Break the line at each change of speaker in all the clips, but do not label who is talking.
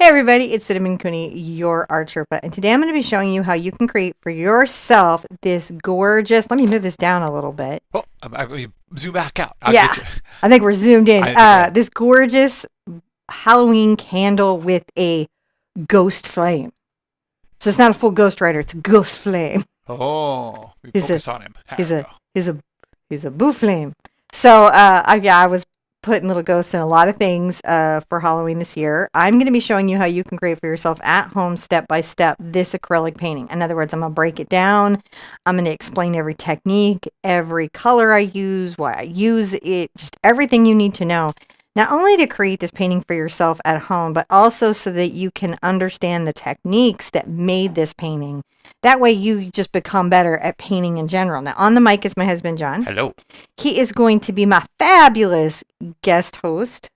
Hey everybody, it's Cinnamon Cooney, your Art Sherpa, and today I'm going to be showing you how you can create for yourself this gorgeous, let me move this down a little bit.
Oh, I zoom back out. I'll
Yeah,
get you.
I think we're zoomed in.
I think I am.
This gorgeous Halloween candle with a ghost flame. So it's not a full ghost writer, it's a ghost flame.
Oh, we
He's a,
focus on him.
he's
There we
a,
go.
he's a boo flame. So, I was putting little ghosts in a lot of things for Halloween this year. I'm going to be showing you how you can create for yourself at home, step by step, this acrylic painting. In other words, I'm going to break it down. I'm going to explain every technique, every color I use, why I use it, just everything you need to know. Not only to create this painting for yourself at home, but also so that you can understand the techniques that made this painting. That way you just become better at painting in general. Now, on the mic is my husband, John.
Hello.
He is going to be my fabulous guest host,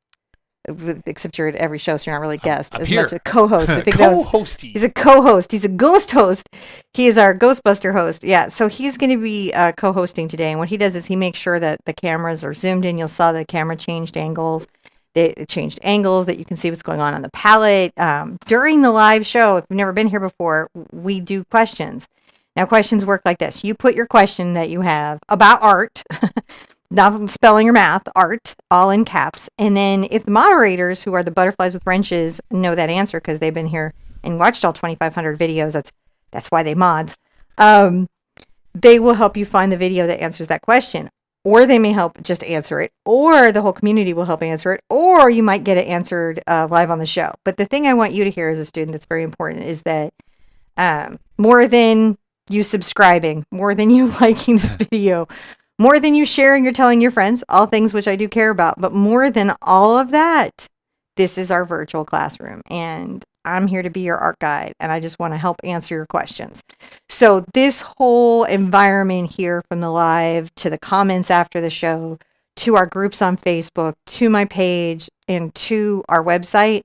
except you're at every show, so you're not really guest
I'm
as
here.
much as co-host. I think that was,
Co-hosty.
he's a co-host. He's a ghost host. He is our Ghostbuster host. Yeah, so he's going to be co-hosting today, and what he does is he makes sure that the cameras are zoomed in. You'll saw the camera changed angles. They changed angles that you can see what's going on the palette. During the live show, if you've never been here before, we do questions. Now, questions work like this. You put your question that you have about art, not spelling or math, art, all in caps. And then if the moderators, who are the butterflies with wrenches, know that answer because they've been here and watched all 2,500 videos, that's why they mods, they will help you find the video that answers that question. Or they may help just answer it, or the whole community will help answer it, or you might get it answered live on the show. But the thing I want you to hear as a student that's very important is that more than you subscribing, more than you liking this video, more than you sharing or telling your friends, all things which I do care about, but more than all of that, this is our virtual classroom, and I'm here to be your art guide, and I just want to help answer your questions. So this whole environment here, from the live to the comments after the show, to our groups on Facebook, to my page, and to our website,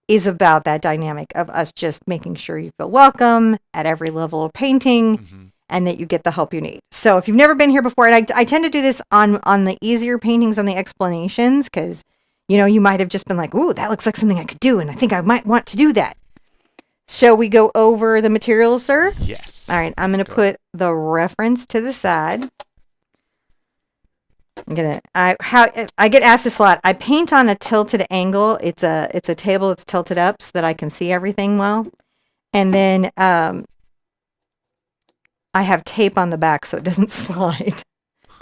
is about that dynamic of us just making sure you feel welcome at every level of painting, and that you get the help you need. So if you've never been here before, and I tend to do this on the easier paintings, on the explanations, because you might have just been like, ooh, that looks like something I could do, and I think I might want to do that. Shall we go over the materials, sir?
Yes.
All right, I'm going to put the reference to the side. I get asked this a lot. I paint on a tilted angle. It's a table that's tilted up so that I can see everything well. And then I have tape on the back so it doesn't slide.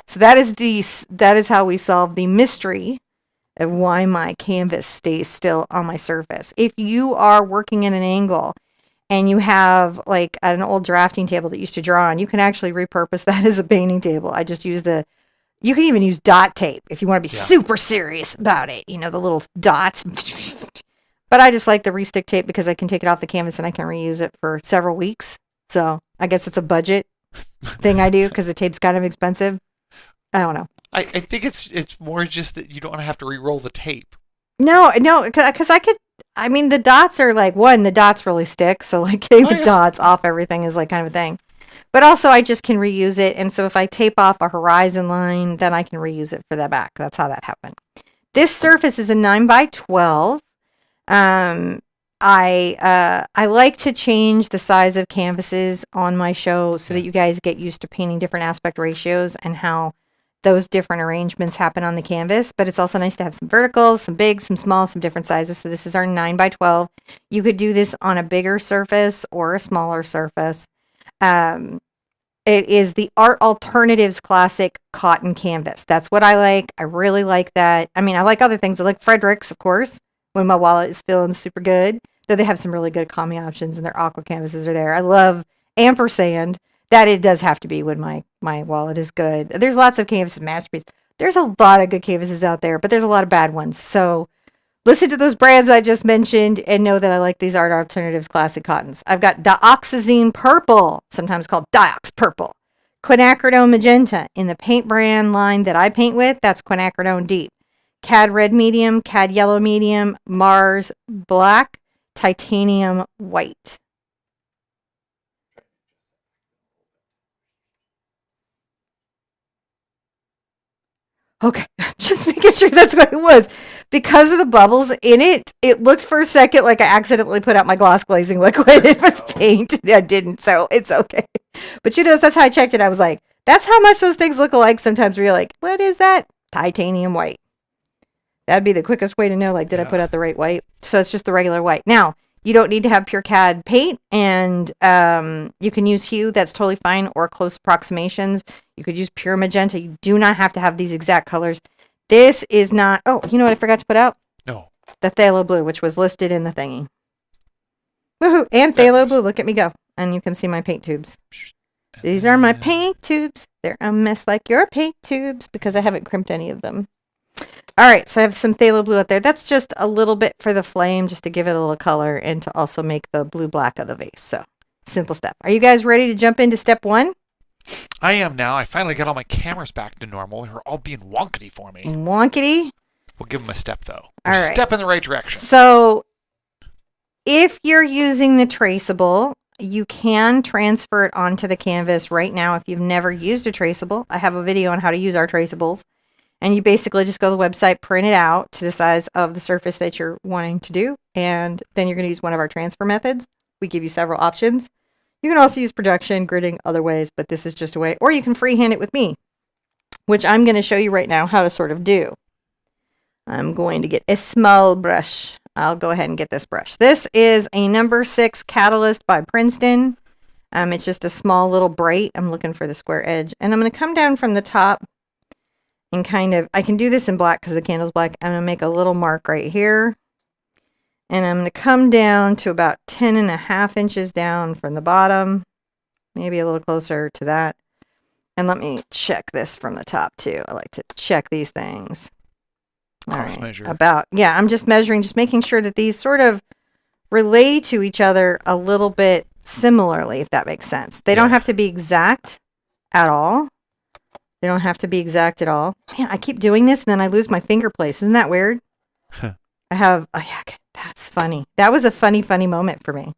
So that is how we solve the mystery of why my canvas stays still on my surface. If you are working in an angle and you have like an old drafting table that you used to draw on, you can actually repurpose that as a painting table. I just use you can even use dot tape if you want to be super serious about it. The little dots. But I just like the restick tape because I can take it off the canvas and I can reuse it for several weeks. So I guess it's a budget thing I do because the tape's kind of expensive. I don't know.
I think it's more just that you don't have to re-roll the tape.
No, because the dots are like, the dots really stick. So like getting the dots off everything is like kind of a thing. But also I just can reuse it. And so if I tape off a horizon line, then I can reuse it for the back. That's how that happened. This surface is a 9x12. I like to change the size of canvases on my show so that you guys get used to painting different aspect ratios and how those different arrangements happen on the canvas. But it's also nice to have some verticals, some big, some small, some different sizes. So this is our 9x12. You could do this on a bigger surface or a smaller surface. It is the Art Alternatives Classic Cotton Canvas. That's what I like. I really like that. I mean, I like other things. I like Frederick's, of course, when my wallet is feeling super good. Though they have some really good economy options and their aqua canvases are there. I love Ampersand. That it does have to be when my wallet is good. There's lots of canvases, Masterpiece. There's a lot of good canvases out there, but there's a lot of bad ones. So listen to those brands I just mentioned and know that I like these Art Alternatives Classic Cottons. I've got Dioxazine Purple, sometimes called Diox Purple. Quinacridone Magenta. In the paint brand line that I paint with, that's Quinacridone Deep. Cad Red Medium, Cad Yellow Medium, Mars Black, Titanium White. Okay, Just making sure that's what it was. Because of the bubbles in it, it looked for a second like I accidentally put out my gloss glazing liquid. It was paint. I didn't, so it's okay. But you notice that's how I checked it. I was like, that's how much those things look alike. Sometimes where you're like, what is that? Titanium white. That'd be the quickest way to know, like, did I put out the right white? So it's just the regular white. Now, you don't need to have pure CAD paint, and you can use hue. That's totally fine, or close approximations. You could use pure magenta. You do not have to have these exact colors. This is not... Oh, you know what I forgot to put out?
No.
The phthalo blue, which was listed in the thingy. Woohoo! And phthalo blue. Look at me go. And you can see my paint tubes. These are my paint tubes. They're a mess like your paint tubes because I haven't crimped any of them. All right, so I have some phthalo blue out there. That's just a little bit for the flame, just to give it a little color and to also make the blue-black of the vase. So, simple stuff. Are you guys ready to jump into step 1?
I am now. I finally got all my cameras back to normal. They're all being wonkety for me.
Wonkety?
We'll give them a step, though.
All right.
Step in the right direction.
So, if you're using the traceable, you can transfer it onto the canvas right now if you've never used a traceable. I have a video on how to use our traceables. And you basically just go to the website, print it out to the size of the surface that you're wanting to do. And then you're going to use one of our transfer methods. We give you several options. You can also use production, gridding, other ways, but this is just a way. Or you can freehand it with me, which I'm going to show you right now how to sort of do. I'm going to get a small brush. I'll go ahead and get this brush. This is a number 6 Catalyst by Princeton. It's just a small little bright. I'm looking for the square edge. And I'm going to come down from the top. And kind of, I can do this in black because the candle's black. I'm going to make a little mark right here. And I'm going to come down to about 10.5 inches down from the bottom. Maybe a little closer to that. And let me check this from the top too. I like to check these things. All right.
Measure.
I'm just measuring, just making sure that these sort of relate to each other a little bit similarly, if that makes sense. They don't have to be exact at all. They don't have to be exact at all. Man, I keep doing this and then I lose my finger place. Isn't that weird? I have, that's funny. That was a funny moment for me. All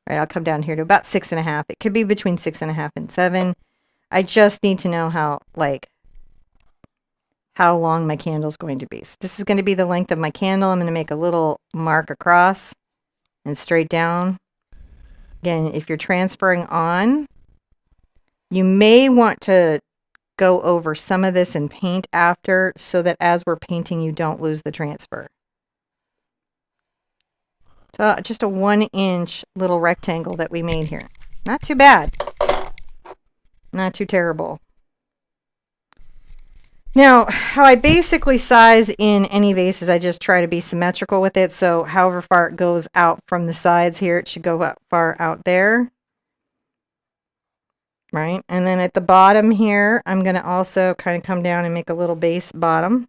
right, I'll come down here to about 6.5. It could be between 6.5 and 7. I just need to know how long my candle's going to be. So this is going to be the length of my candle. I'm going to make a little mark across and straight down. Again, if you're transferring on, you may want to go over some of this in paint after so that as we're painting you don't lose the transfer. So just a 1-inch little rectangle that we made here. Not too bad. Not too terrible. Now, how I basically size in any vase is I just try to be symmetrical with it. So however far it goes out from the sides here, it should go far out there. Right, and then at the bottom here, I'm going to also kind of come down and make a little base bottom.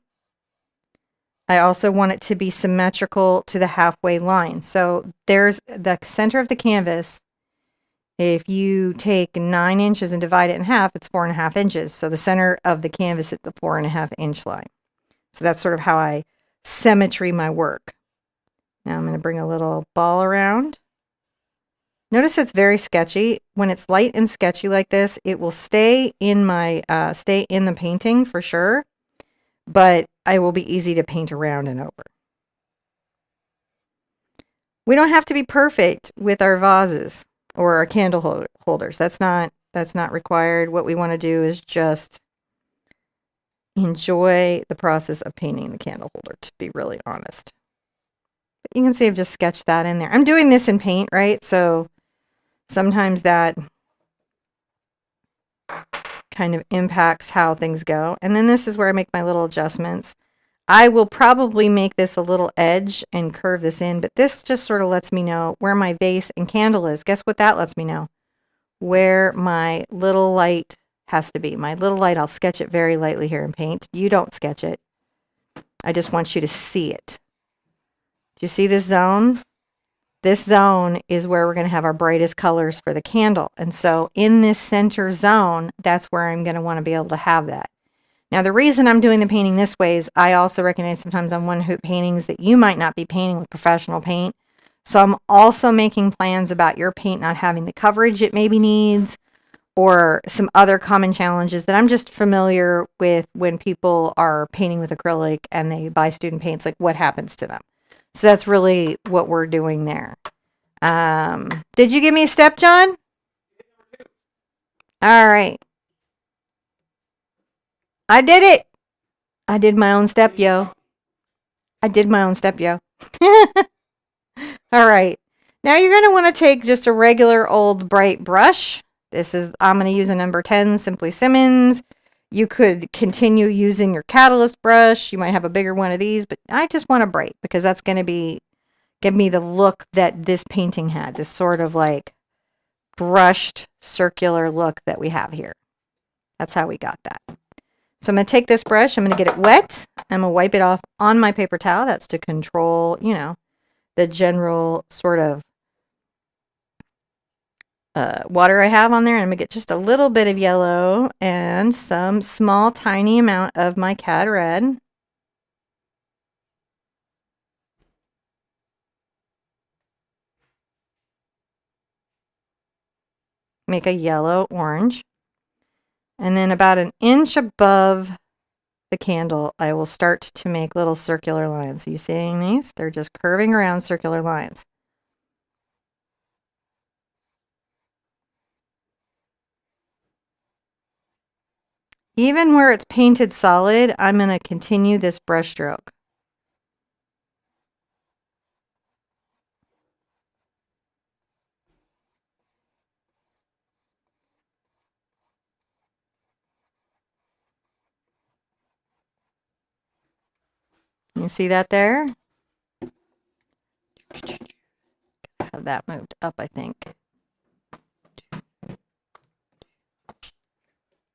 I also want it to be symmetrical to the halfway line. So there's the center of the canvas. If you take 9 inches and divide it in half, it's 4.5 inches. So the center of the canvas at the 4.5 inch line. So that's sort of how I symmetry my work. Now I'm going to bring a little ball around. Notice it's very sketchy. When it's light and sketchy like this, it will stay in my stay in the painting for sure, but it will be easy to paint around and over. We don't have to be perfect with our vases or our candle holders. That's not required. What we want to do is just enjoy the process of painting the candle holder, to be really honest. But you can see I've just sketched that in there. I'm doing this in paint, right? So sometimes that kind of impacts how things go. And then this is where I make my little adjustments. I will probably make this a little edge and curve this in, but this just sort of lets me know where my vase and candle is. Guess what that lets me know? Where my little light has to be. My little light, I'll sketch it very lightly here in paint. You don't sketch it. I just want you to see it. Do you see this zone? This zone is where we're going to have our brightest colors for the candle. And so in this center zone, that's where I'm going to want to be able to have that. Now, the reason I'm doing the painting this way is I also recognize sometimes on one hoop paintings that you might not be painting with professional paint. So I'm also making plans about your paint not having the coverage it maybe needs, or some other common challenges that I'm just familiar with when people are painting with acrylic and they buy student paints, like what happens to them. So that's really what we're doing there. Did you give me a step, John? All right. I did it. I did my own step, yo. I did my own step, yo. All right. Now you're going to want to take just a regular old bright brush. I'm going to use a number 10 Simply Simmons. You could continue using your catalyst brush. You might have a bigger one of these, but I just want a bright because that's going to give me the look that this painting had, this sort of like brushed circular look that we have here. That's how we got that. So I'm going to take this brush, I'm going to get it wet. I'm going to wipe it off on my paper towel. That's to control, the general sort of water I have on there. And I'm going to get just a little bit of yellow and some small, tiny amount of my Cad Red. Make a yellow orange. And then about an inch above the candle, I will start to make little circular lines. Are you seeing these? They're just curving around circular lines. Even where it's painted solid, I'm going to continue this brush stroke. You see that there? Have that moved up, I think.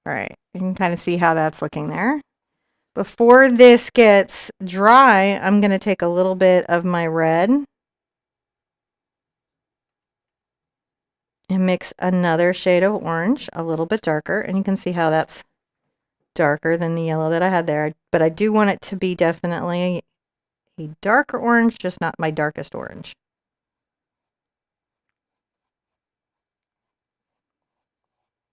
All right, you can kind of see how that's looking there. Before this gets dry, I'm going to take a little bit of my red and mix another shade of orange, a little bit darker, and you can see how that's darker than the yellow that I had there, but I do want it to be definitely a darker orange, just not my darkest orange.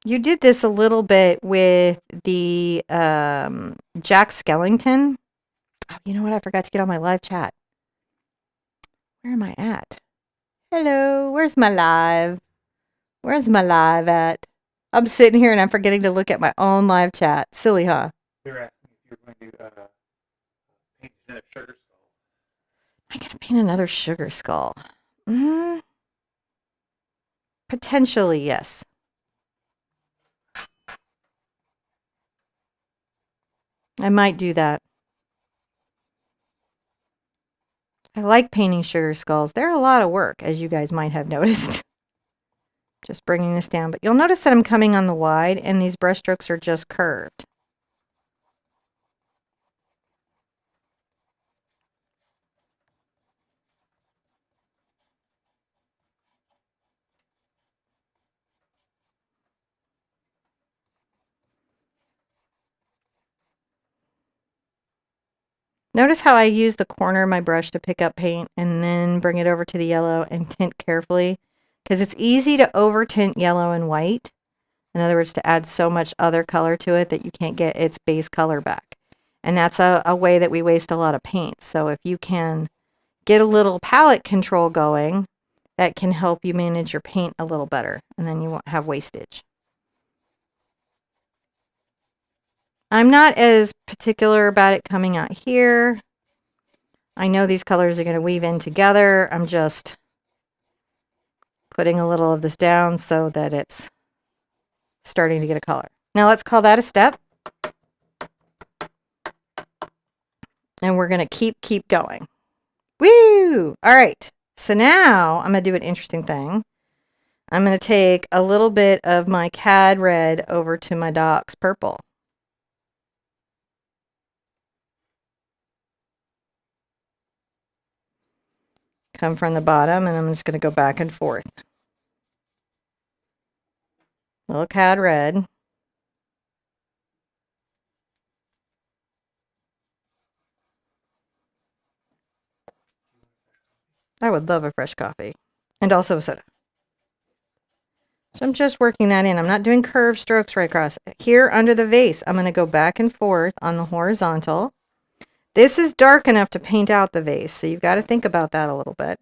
You did this a little bit with the Jack Skellington. Oh, you know what? I forgot to get on my live chat. Where am I at? Hello, where's my live? Where's my live at? I'm sitting here and I'm forgetting to look at my own live chat. Silly, huh?
You're asking if you're going to paint another sugar skull.
I gotta paint another sugar skull. Potentially, yes. I might do that. I like painting sugar skulls. They're a lot of work, as you guys might have noticed. Just bringing this down. But you'll notice that I'm coming on the wide, and these brush strokes are just curved. Notice how I use the corner of my brush to pick up paint and then bring it over to the yellow and tint carefully, because it's easy to over tint yellow and white. In other words, to add so much other color to it that you can't get its base color back. And that's a way that we waste a lot of paint. So if you can get a little palette control going, that can help you manage your paint a little better, and then you won't have wastage. I'm not as particular about it coming out here. I know these colors are going to weave in together. I'm just putting a little of this down so that it's starting to get a color. Now let's call that a step. And we're going to keep going. Woo! All right. So now I'm going to do an interesting thing. I'm going to take a little bit of my Cad Red over to my Doc's Purple. Come from the bottom, and I'm just going to go back and forth. Little Cad Red. I would love a fresh coffee. And also a soda. So I'm just working that in. I'm not doing curved strokes right across. Here under the vase, I'm going to go back and forth on the horizontal. This is dark enough to paint out the vase, so you've got to think about that a little bit.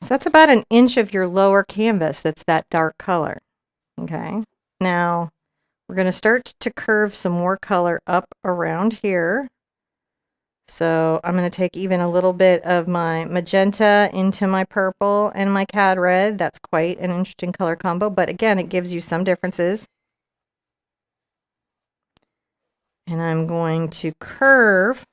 So that's about an inch of your lower canvas that's that dark color. Okay. Now we're going to start to curve some more color up around here. So I'm going to take even a little bit of my magenta into my purple and my cad red. That's quite an interesting color combo, but again, it gives you some differences. And I'm going to curve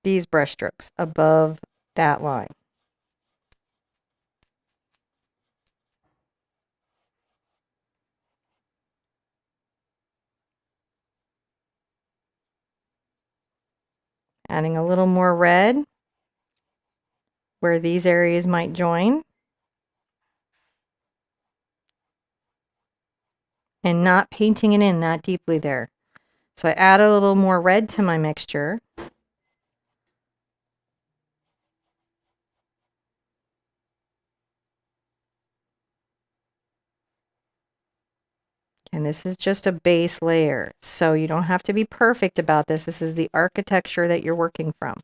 these brush strokes above that line. Adding a little more red where these areas might join. And not painting it in that deeply there. So I add a little more red to my mixture. And this is just a base layer, so you don't have to be perfect about this. This is the architecture that you're working from.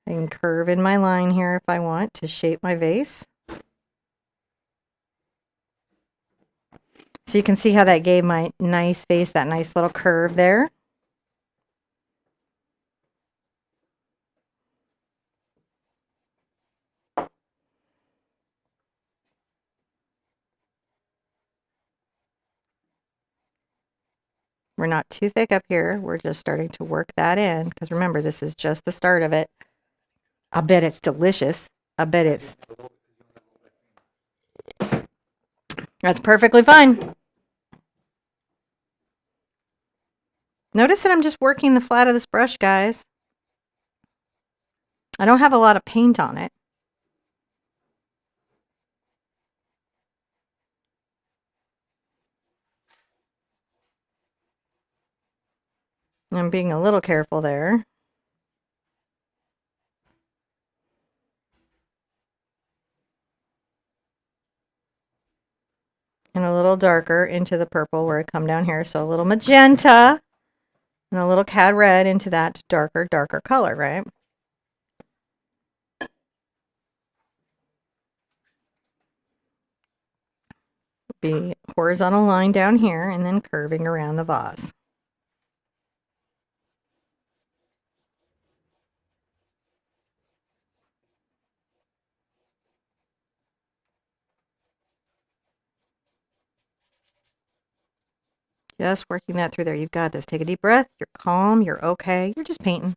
I can curve in my line here if I want to shape my vase. So you can see how that gave my nice vase that nice little curve there. We're not too thick up here. We're just starting to work that in because remember, this is just the start of it. I bet it's delicious. I bet it's... That's perfectly fine. Notice that I'm just working the flat of this brush, guys. I don't have a lot of paint on it. I'm being a little careful there. And a little darker into the purple where I come down here. So a little magenta and a little cad red into that darker color, right? Be horizontal line down here and then curving around the vase. Just working that through there. You've got this. Take a deep breath. You're calm. You're okay. You're just painting.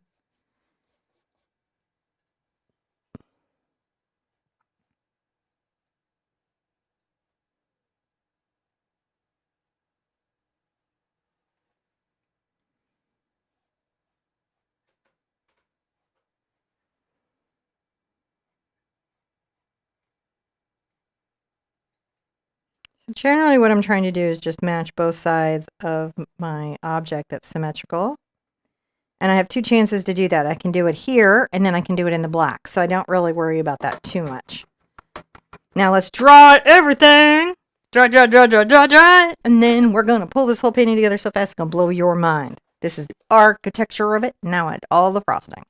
So generally what I'm trying to do is just match both sides of my object that's symmetrical. And I have two chances to do that. I can do it here, and then I can do it in the black. So I don't really worry about that too much. Now let's draw everything. Draw. And then we're going to pull this whole painting together so fast it's going to blow your mind. This is the architecture of it. Now add all the frosting.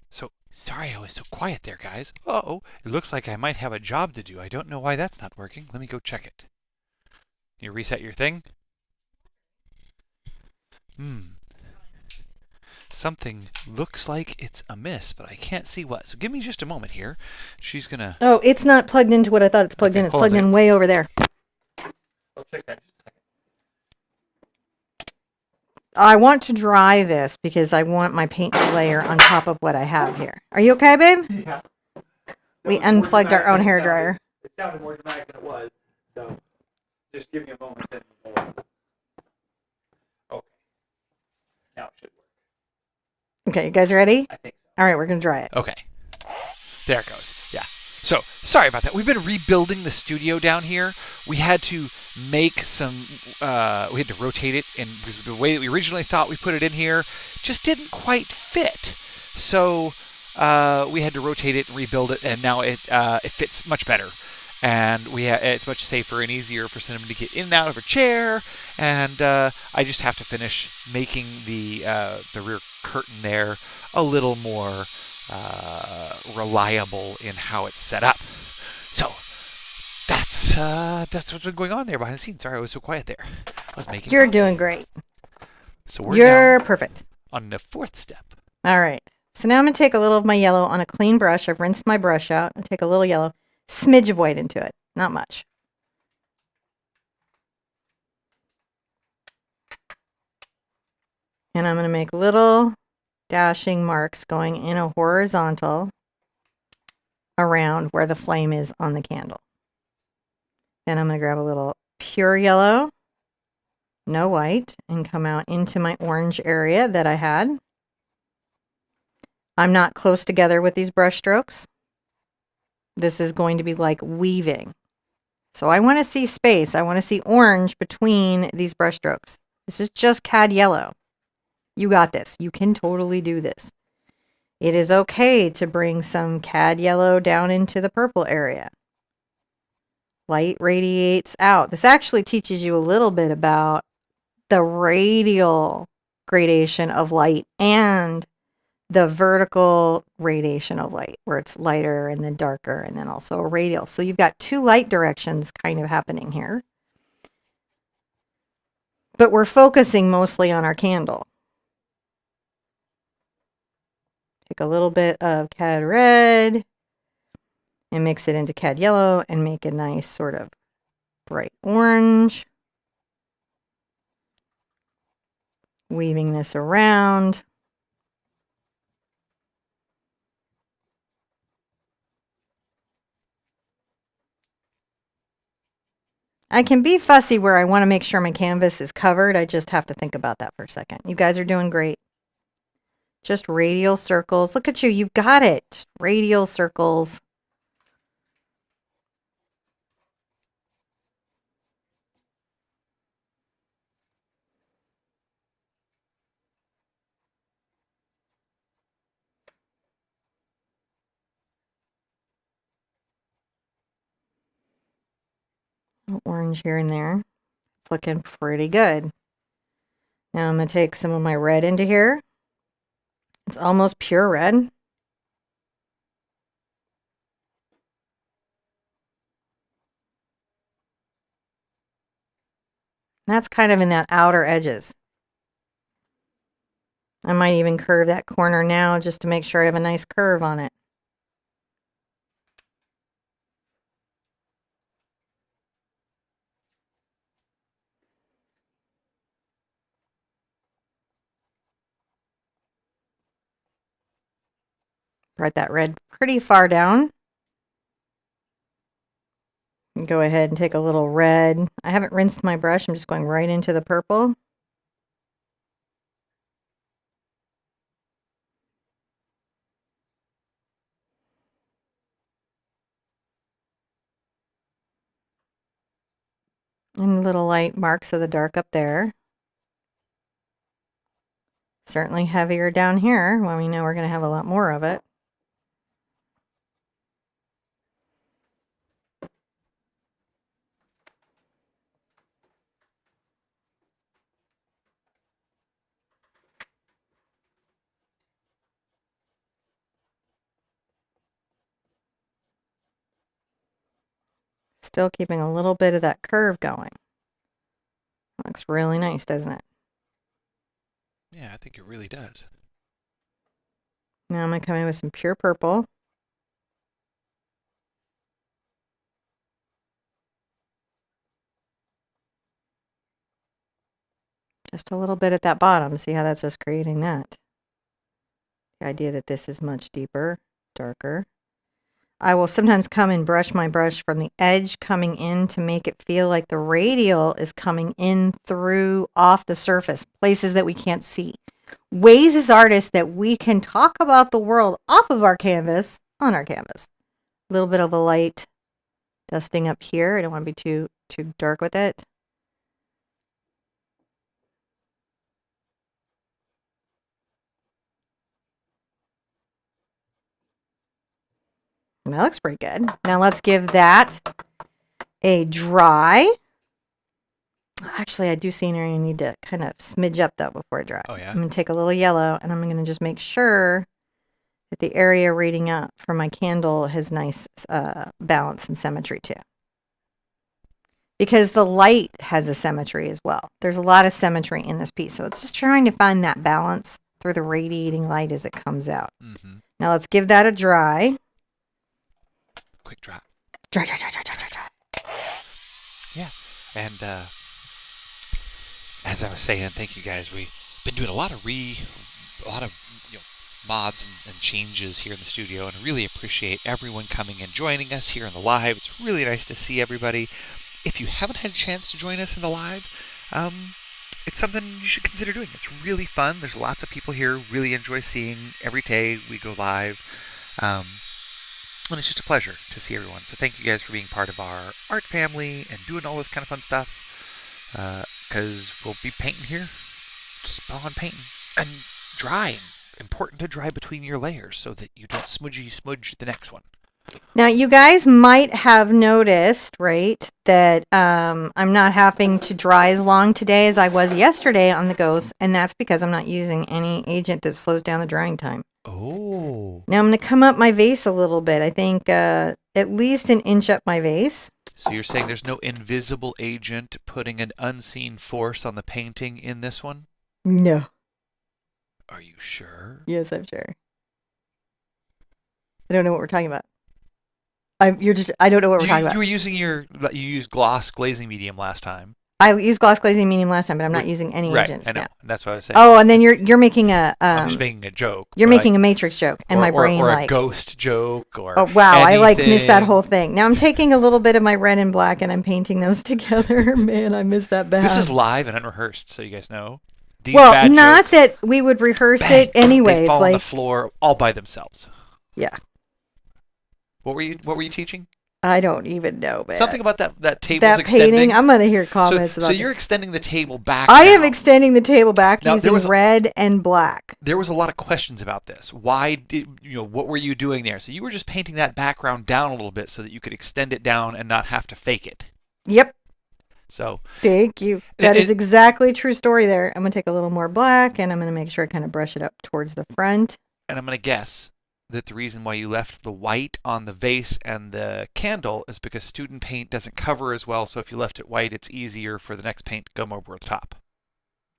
So, sorry I was so quiet there, guys. Uh-oh, it looks like I might have a job to do. I don't know why that's not working. Let me go check it. You reset your thing? Something looks like it's amiss, but I can't see what. So give me just a moment here. She's gonna...
Oh, it's not plugged into what I thought it's plugged in. It's plugged in way over there.
I'll check that in just a second.
I want to dry this because I want my paint to layer on top of what I have here. Are you okay, babe?
Yeah.
We unplugged our own hair dryer.
It sounded more dramatic than it was. So just give me a moment. Then we'll... Okay. Now it should work.
Okay, you guys ready?
I think so.
All right, we're going to dry it.
Okay. There it goes. Yeah. So, sorry about that. We've been rebuilding the studio down here. We had to make some, we had to rotate it, and because the way that we originally thought we put it in here just didn't quite fit. So, we had to rotate it and rebuild it, and now it fits much better. And it's much safer and easier for someone to get in and out of a chair. And I just have to finish making the rear curtain there a little more reliable in how it's set up. So that's what's been going on there behind the scenes. Sorry, I was so quiet there. I was making.
You're doing great.
So
You're perfect.
On the fourth step.
All right. So now I'm going to take a little of my yellow on a clean brush. I've rinsed my brush out. I'll take a little yellow, smidge of white into it. Not much. And I'm going to make little dashing marks going in a horizontal around where the flame is on the candle. Then I'm going to grab a little pure yellow, no white, and come out into my orange area that I had. I'm not close together with these brush strokes. This is going to be like weaving. So I want to see space. I want to see orange between these brush strokes. This is just cad yellow. You got this. You can totally do this. It is okay to bring some cad yellow down into the purple area. Light radiates out. This actually teaches you a little bit about the radial gradation of light and the vertical radiation of light, where it's lighter and then darker and then also a radial. So you've got two light directions kind of happening here. But we're focusing mostly on our candle. Take a little bit of cad red and mix it into cad yellow and make a nice sort of bright orange. Weaving this around. I can be fussy where I want to make sure my canvas is covered. I just have to think about that for a second. You guys are doing great. Just radial circles. Look at you. You've got it. Just radial circles. Orange here and there. It's looking pretty good. Now I'm going to take some of my red into here. It's almost pure red. That's kind of in that outer edges. I might even curve that corner now just to make sure I have a nice curve on it. Brought that red pretty far down. And go ahead and take a little red. I haven't rinsed my brush. I'm just going right into the purple. And little light marks of the dark up there. Certainly heavier down here when we know we're going to have a lot more of it. Still keeping a little bit of that curve going. Looks really nice, doesn't it?
Yeah, I think it really does.
Now I'm going to come in with some pure purple. Just a little bit at that bottom. See how that's just creating that. The idea that this is much deeper, darker. I will sometimes come and brush my brush from the edge coming in to make it feel like the radial is coming in through off the surface, places that we can't see. Ways as artists that we can talk about the world off of our canvas, on our canvas. A little bit of a light dusting up here. I don't want to be too dark with it. That looks pretty good. Now let's give that a dry. Actually, I do see an area I need to kind of smidge up though before it dries.
Oh, yeah?
I'm going to take a little yellow and I'm going to just make sure that the area reading up for my candle has nice balance and symmetry too. Because the light has a symmetry as well. There's a lot of symmetry in this piece. So it's just trying to find that balance through the radiating light as it comes out. Mm-hmm. Now let's give that a dry.
Quick dry.
Dry.
Yeah. And as I was saying, thank you guys. We've been doing a lot of mods and changes here in the studio, and I really appreciate everyone coming and joining us here in the live. It's really nice to see everybody. If you haven't had a chance to join us in the live, it's something you should consider doing. It's really fun. There's lots of people here really enjoy seeing every day we go live. And it's just a pleasure to see everyone. So thank you guys for being part of our art family and doing all this kind of fun stuff. Because we'll be painting here. Keep on painting. And drying. Important to dry between your layers so that you don't smudge the next one.
Now, you guys might have noticed, right, that I'm not having to dry as long today as I was yesterday on the Ghost, and that's because I'm not using any agent that slows down the drying time.
Oh.
Now, I'm going to come up my vase a little bit. I think at least an inch up my vase.
So you're saying there's no invisible agent putting an unseen force on the painting in this one?
No.
Are you sure?
Yes, I'm sure. I don't know what we're talking about. I don't know what we're talking about.
You used gloss glazing medium last time.
I used gloss glazing medium last time, but I'm not using any agents
I know.
now.
That's what I was saying.
Oh, and then you're making a
I'm just making a joke.
You're making a matrix joke, and my brain
or
like
a ghost joke or
oh wow,
anything.
I like missed that whole thing. Now I'm taking a little bit of my red and black and I'm painting those together. Man, I missed that bad.
This is live and unrehearsed, so you guys know. These
well,
bad
not
jokes,
that we would rehearse
bang,
it anyways.
They fall
like
on the floor all by themselves.
Yeah.
What were you teaching?
I don't even know, man.
Something about that table's
that
extending.
painting. I'm gonna hear comments about.
So you're extending the table back.
I
now.
am extending the table back
Now,
using red and black.
There was a lot of questions about this. Why what were you doing there? So you were just painting that background down a little bit so that you could extend it down and not have to fake it.
Yep.
So
thank you. That is exactly a true story there. I'm gonna take a little more black and I'm gonna make sure I kind of brush it up towards the front.
And I'm gonna guess that the reason why you left the white on the vase and the candle is because student paint doesn't cover as well. So if you left it white, it's easier for the next paint to come over the top.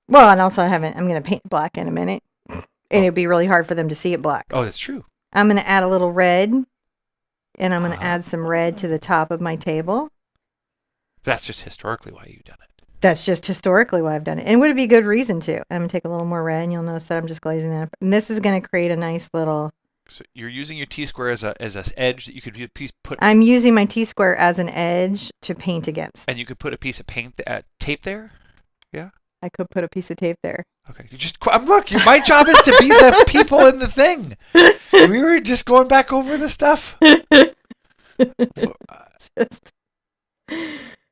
Well, and also I'm going to paint black in a minute. And it'd be really hard for them to see it black.
Oh, that's true.
I'm going to add a little red. And I'm going to add some red to the top of my table.
That's just historically why you've done it.
That's just historically why I've done it. And would it be a good reason to? I'm going to take a little more red. And you'll notice that I'm just glazing that up. And this is going to create a nice little...
So you're using your T-square as an edge that you could put...
I'm using my T-square as an edge to paint against.
And you could put a piece of tape there? Yeah?
I could put a piece of tape there.
Okay. Look, my job is to be the people in the thing. We were just going back over the stuff.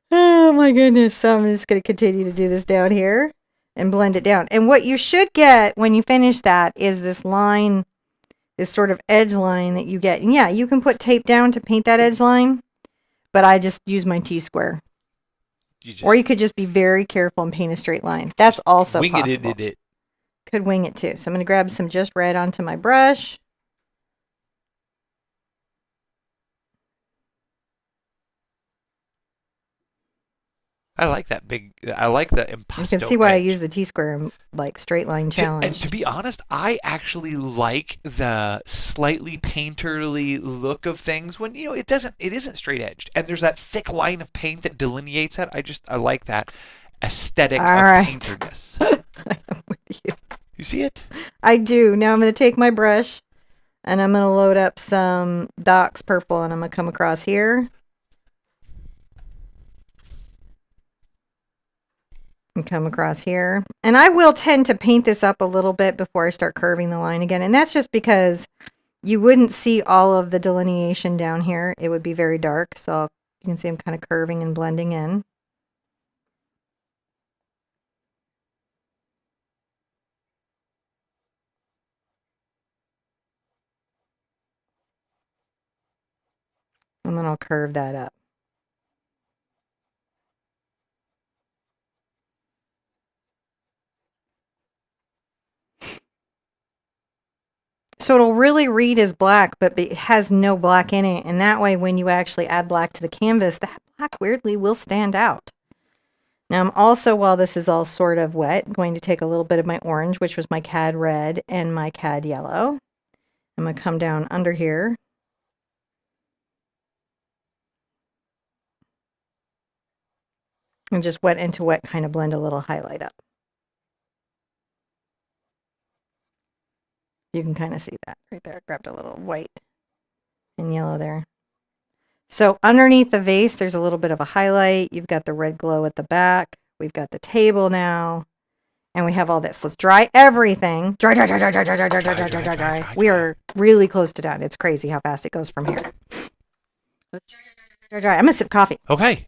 Oh my goodness. So I'm just going to continue to do this down here and blend it down. And what you should get when you finish that is this line... this sort of edge line that you get. And yeah, you can put tape down to paint that edge line, but I just use my T-square. Or you could just be very careful and paint a straight line. That's also possible. Could wing it too. So I'm going to grab some just red onto my brush.
I like the impasto.
You can see why
edge.
I use the T-square like straight line challenge.
And to be honest, I actually like the slightly painterly look of things when it isn't straight edged, and there's that thick line of paint that delineates it. I like that aesthetic of painterness.
I'm with you.
You see it?
I do. Now I'm going to take my brush And I'm going to load up some Doc's purple, and I'm going to come across here. And come across here. And I will tend to paint this up a little bit before I start curving the line again. And that's just because you wouldn't see all of the delineation down here. It would be very dark. So you can see I'm kind of curving and blending in. And then I'll curve that up. So it'll really read as black, but it has no black in it. And that way, when you actually add black to the canvas, that black weirdly will stand out. Now I'm also, while this is all sort of wet, going to take a little bit of my orange, which was my cad red and my cad yellow. I'm going to come down under here. And just wet into wet, kind of blend a little highlight up. You can kind of see that right there. I grabbed a little white and yellow there. So underneath the vase, there's a little bit of a highlight. You've got the red glow at the back. We've got the table now. And we have all this. Let's dry everything. Dry, dry, dry, dry, dry, dry, dry, dry, dry, dry, dry, dry. We are really close to done. It's crazy how fast it goes from here. Dry, dry. I'm going to sip coffee.
Okay.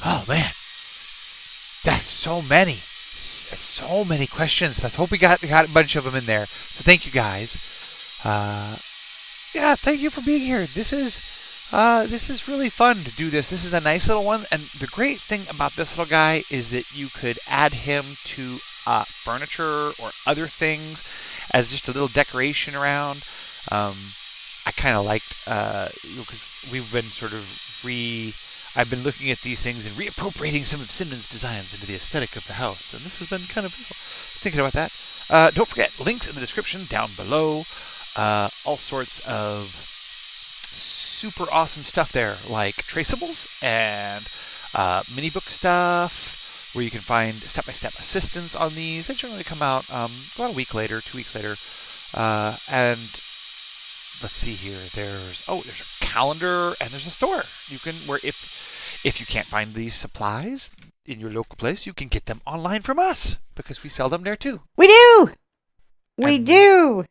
Oh, man. That's so many. So many questions. I hope we got a bunch of them in there. So thank you, guys. Yeah, thank you for being here. This is really fun to do this. This is a nice little one. And the great thing about this little guy is that you could add him to furniture or other things as just a little decoration around. I kind of liked, because we've been sort of I've been looking at these things and reappropriating some of Cinnamon's designs into the aesthetic of the house. And this has been kind of thinking about that. Don't forget, links in the description down below. All sorts of super awesome stuff there, like traceables and mini book stuff, where you can find step-by-step assistance on these. They generally come out about a week later, 2 weeks later. And let's see here. There's a calendar and there's a store. You can, where if you can't find these supplies in your local place, you can get them online from us, because we sell them there too.
We do. We do.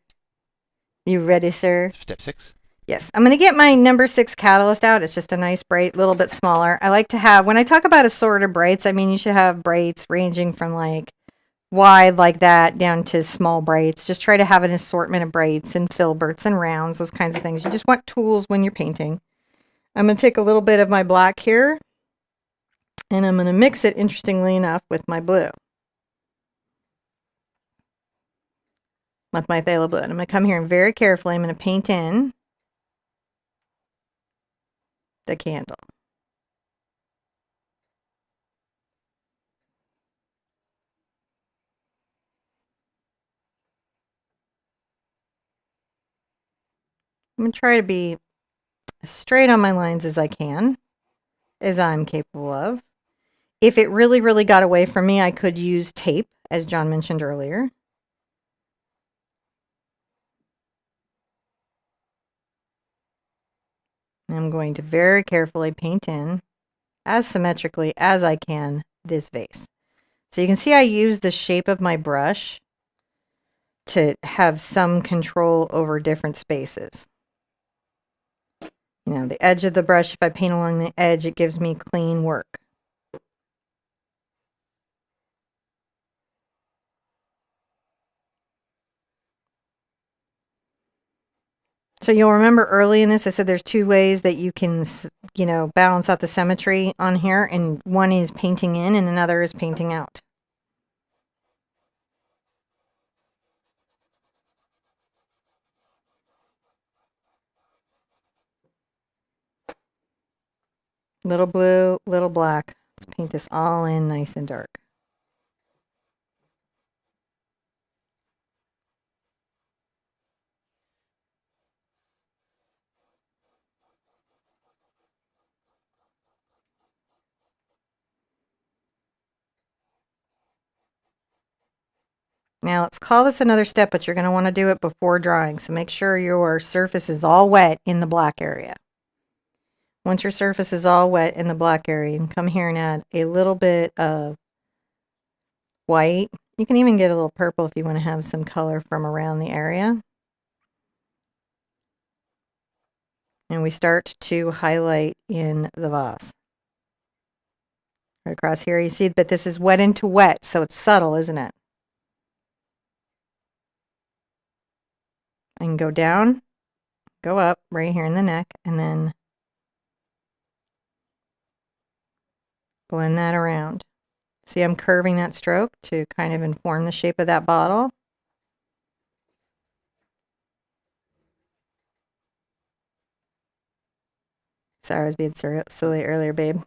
You ready, sir?
Step 6.
Yes, I'm going to get my number 6 catalyst out. It's just a nice bright, little bit smaller. I like to have, when I talk about assorted brights, I mean you should have brights ranging from like wide like that down to small brights. Just try to have an assortment of brights and filberts and rounds, those kinds of things. You just want tools when you're painting. I'm going to take a little bit of my black here, and I'm going to mix it, interestingly enough, with my blue. With my phthalo blue. And I'm going to come here and very carefully, I'm going to paint in the candle. I'm going to try to be as straight on my lines as I can, as I'm capable of. If it really, really got away from me, I could use tape, as John mentioned earlier. I'm going to very carefully paint in, as symmetrically as I can, this vase. So you can see I use the shape of my brush to have some control over different spaces. You know, the edge of the brush, if I paint along the edge, it gives me clean work. So you'll remember early in this, I said there's 2 ways that you can, you know, balance out the symmetry on here. And one is painting in and another is painting out. Little blue, little black. Let's paint this all in nice and dark. Now let's call this another step, but you're going to want to do it before drying. So make sure your surface is all wet in the black area. Once your surface is all wet in the black area, you can come here and add a little bit of white. You can even get a little purple if you want to have some color from around the area. And we start to highlight in the vase. Right across here, you see that this is wet into wet, so it's subtle, isn't it? And go down, go up right here in the neck, and then blend that around. See, I'm curving that stroke to kind of inform the shape of that bottle. Sorry, I was being silly earlier, babe.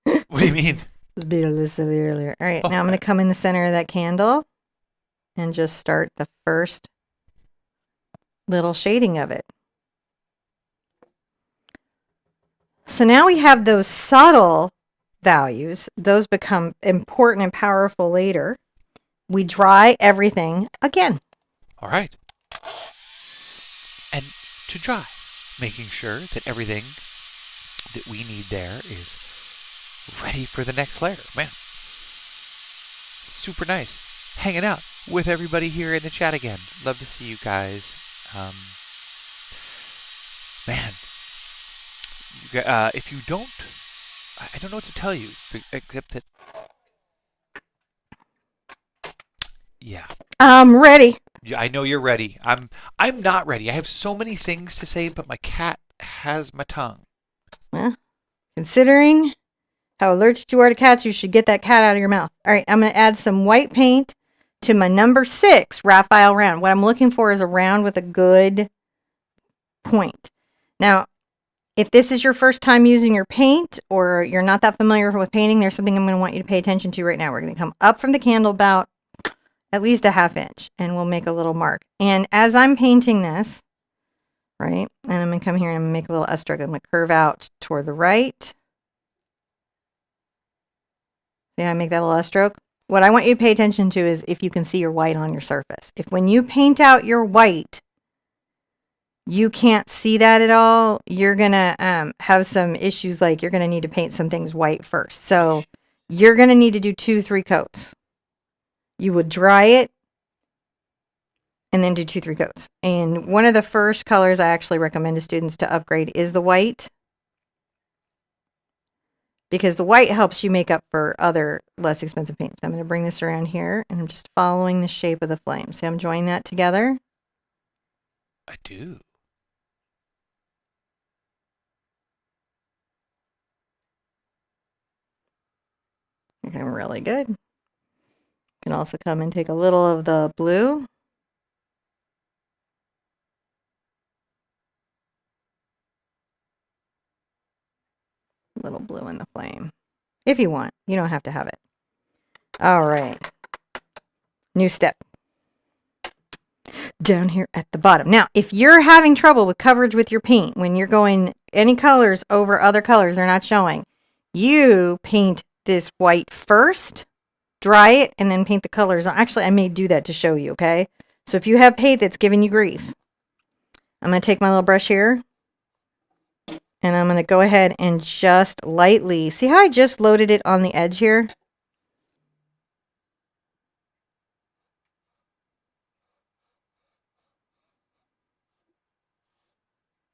What do you mean?
I was being a little silly earlier. All right, now I'm going to come in the center of that candle and just start the first little shading of it. So now we have those subtle values. Those become important and powerful later. We dry everything again.
All right. And to dry, making sure that everything that we need there is ready for the next layer. Man, super nice. Hanging out with everybody here in the chat again. Love to see you guys. Man, if you don't, I don't know what to tell you, except that, yeah.
I'm ready.
Yeah, I know you're ready. I'm not ready. I have so many things to say, but my cat has my tongue.
Well, considering how allergic you are to cats, you should get that cat out of your mouth. All right, I'm going to add some white paint to my number 6 Raphael round. What I'm looking for is a round with a good point. Now, if this is your first time using your paint or you're not that familiar with painting, there's something I'm going to want you to pay attention to right now. We're going to come up from the candle about at least a ½ inch, and we'll make a little mark. And as I'm painting this, right, and I'm going to come here and I'm going to make a little S stroke. I'm going to curve out toward the right. See how I make that little S stroke? What I want you to pay attention to is if you can see your white on your surface. If when you paint out your white, you can't see that at all, you're going to have some issues, like you're going to need to paint some things white first. So you're going to need to do 2-3 coats. You would dry it and then do 2-3 coats. And one of the first colors I actually recommend to students to upgrade is the white, because the white helps you make up for other less expensive paints. I'm going to bring this around here, and I'm just following the shape of the flame. See, I'm joining that together.
I do.
Okay, really good. You can also come and take a little of the blue. A little blue in the flame. If you want. You don't have to have it. All right. New step. Down here at the bottom. Now, if you're having trouble with coverage with your paint, when you're going any colors over other colors they're not showing, you paint this white first, dry it, and then paint the colors. Actually, I may do that to show you, okay? So if you have paint that's giving you grief, I'm going to take my little brush here, and I'm going to go ahead and just lightly, see how I just loaded it on the edge here?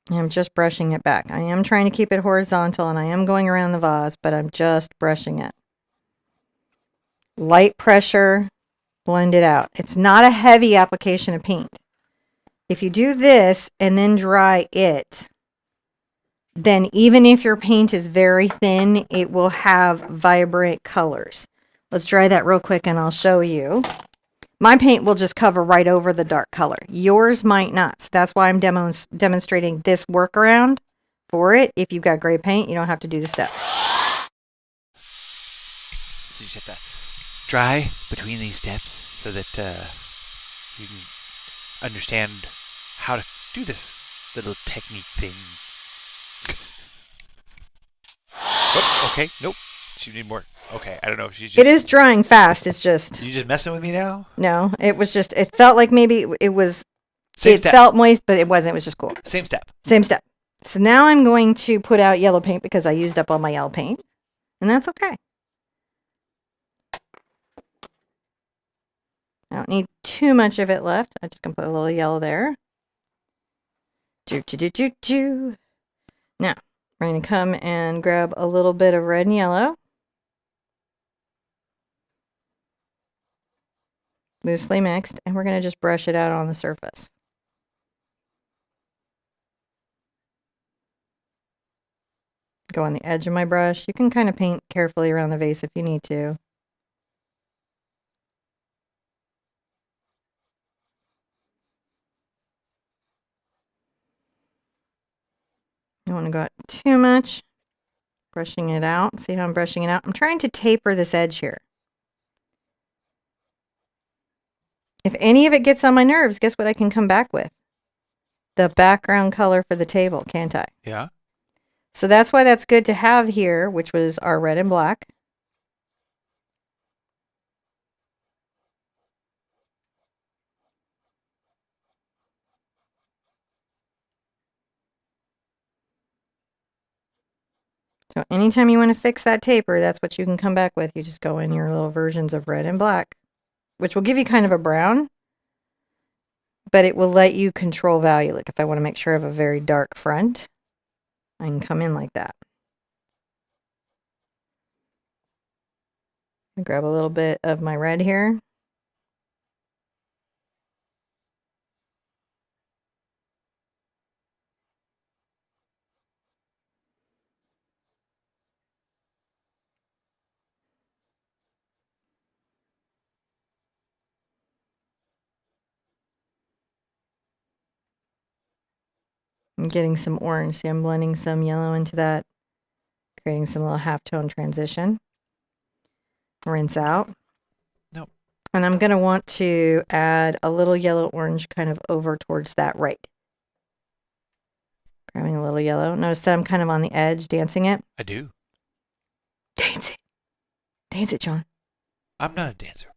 And I'm just brushing it back. I am trying to keep it horizontal, and I am going around the vase, but I'm just brushing it. Light pressure, blend it out. It's not a heavy application of paint. If you do this and then dry it, then even if your paint is very thin, it will have vibrant colors. Let's dry that real quick and I'll show you. My paint will just cover right over the dark color. Yours might not. So that's why I'm demonstrating this workaround for it. If you've got gray paint, you don't have to do the step.
So you just have to dry between these steps so that you can understand how to do this little technique thing. Oh, okay, nope. She need more. Okay, I don't know. She's just.
It is drying fast. It's just.
You just messing with me now?
No, it was just. It felt like maybe it was.
Same
it
step.
felt moist, but it wasn't. It was just cool.
Same step.
Same step. So now I'm going to put out yellow paint because I used up all my yellow paint, and that's okay. I don't need too much of it left. I'm just going to put a little yellow there. Now, we're going to come and grab a little bit of red and yellow. Loosely mixed, and we're going to just brush it out on the surface. Go on the edge of my brush. You can kind of paint carefully around the vase if you need to. Don't want to go out too much. Brushing it out. See how I'm brushing it out? I'm trying to taper this edge here. If any of it gets on my nerves, guess what I can come back with? The background color for the table, can't I?
Yeah.
So that's why that's good to have here, which was our red and black. So anytime you want to fix that taper, that's what you can come back with. You just go in your little versions of red and black, which will give you kind of a brown, but it will let you control value. Like if I want to make sure I have a very dark front, I can come in like that. Grab a little bit of my red here. I'm getting some orange. See, I'm blending some yellow into that, creating some little halftone transition. Rinse out.
Nope.
And I'm going to want to add a little yellow orange kind of over towards that right. Grabbing a little yellow. Notice that I'm kind of on the edge, dancing it.
I do.
Dance it. Dance it, John.
I'm not a dancer.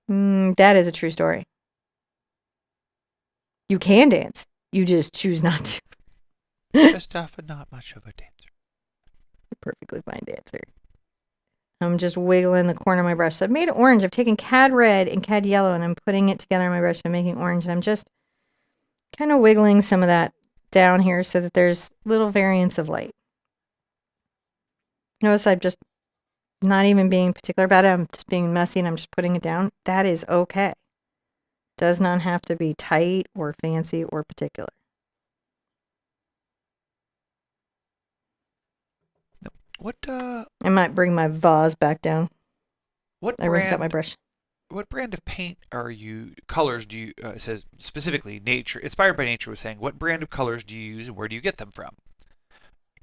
That is a true story. You can dance. You just choose not to.
Just often not much of a dancer.
Perfectly fine dancer. I'm just wiggling the corner of my brush. So I've made it orange. I've taken cad red and cad yellow and I'm putting it together on my brush and making orange. And I'm just kind of wiggling some of that down here so that there's little variants of light. Notice I'm just not even being particular about it. I'm just being messy and I'm just putting it down. That is okay. Does not have to be tight or fancy or particular.
What
I might bring my vase back down. I rinsed out my brush.
What brand of paint are you, colors do you, it says specifically nature, inspired by nature was saying, what brand of colors do you use and where do you get them from?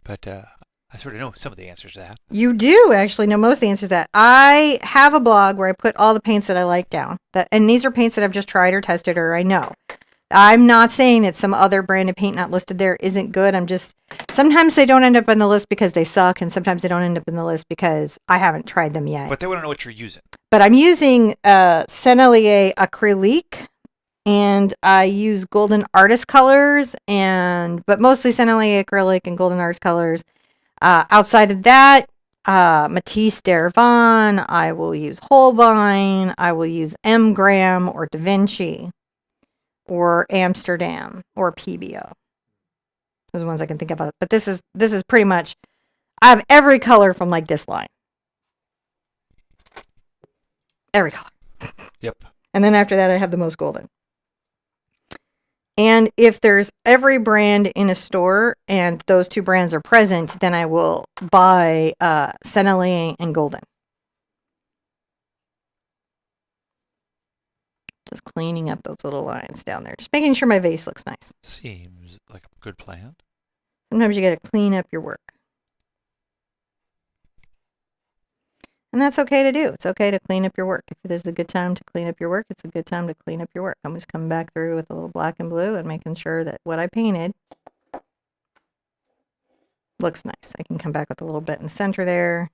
But I sort of know some of the answers to that.
You do actually know most of the answers to that. I have a blog where I put all the paints that I like down. And these are paints that I've just tried or tested or I know. I'm not saying that some other brand of paint not listed there isn't good. I'm just, sometimes they don't end up on the list because they suck, and sometimes they don't end up in the list because I haven't tried them yet.
But they want to know what you're using.
But I'm using Sennelier Acrylic, and I use Golden Artist colors, but mostly Sennelier Acrylic and Golden Artist colors. Outside of that, Matisse d'Ervan, I will use Holbein, I will use M. Graham or Da Vinci, or Amsterdam, or PBO. Those are ones I can think about. But this is pretty much, I have every color from like this line. Every color.
Yep.
And then after that, I have the most golden. And if there's every brand in a store and those two brands are present, then I will buy Sennelier and Golden. Just cleaning up those little lines down there. Just making sure my vase looks nice.
Seems like a good plan.
Sometimes you got to clean up your work. And that's okay to do. It's okay to clean up your work. If there's a good time to clean up your work, it's a good time to clean up your work. I'm just coming back through with a little black and blue and making sure that what I painted looks nice. I can come back with a little bit in the center there.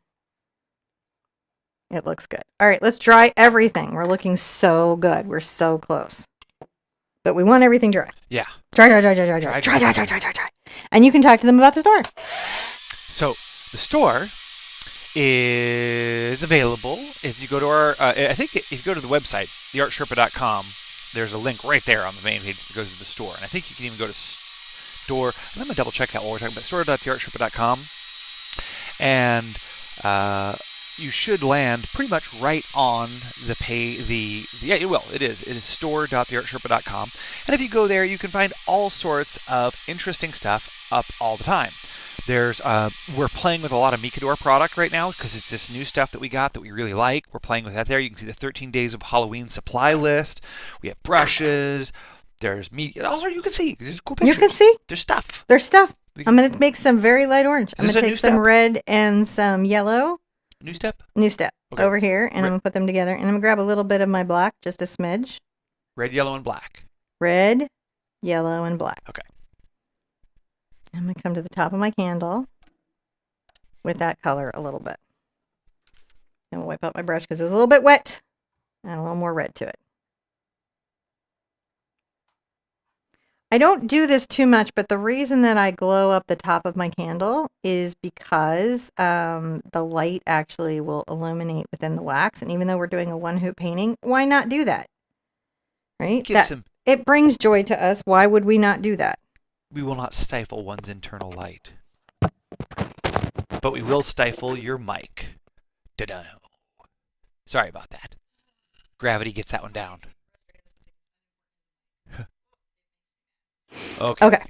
It looks good. All right, let's dry everything. We're looking so good. We're so close. But we want everything dry.
Yeah.
Dry. And you can talk to them about the store.
So the store is available if you go to our. I think if you go to the website, theartsherpa.com, there's a link right there on the main page that goes to the store. And I think you can even go to store. I'm gonna double check that while we're talking about store.theartsherpa.com, and you should land pretty much right on the yeah, it will. It is store.theartsherpa.com. And if you go there, you can find all sorts of interesting stuff up all the time. There's we're playing with a lot of Mikador product right now because it's this new stuff that we got that we really like. We're playing with that there. You can see the 13 days of Halloween supply list. We have brushes. There's media. Also, you can see there's cool pictures.
You can see
there's stuff.
There's stuff. I'm going to make some very light orange. I'm going to take some
step?
red and some yellow.
New step
okay. Over here, and I'm going to put them together. And I'm going to grab a little bit of my black, just a smidge.
Red, yellow, and black.
Red, yellow, and black.
Okay.
I'm going to come to the top of my candle with that color a little bit. And we'll wipe out my brush because it's a little bit wet. Add a little more red to it. I don't do this too much, but the reason that I glow up the top of my candle is because the light actually will illuminate within the wax. And even though we're doing a one hoop painting, why not do that? Right? It brings joy to us. Why would we not do that?
We will not stifle one's internal light. But we will stifle your mic. Da-da. Sorry about that. Gravity gets that one down. Okay.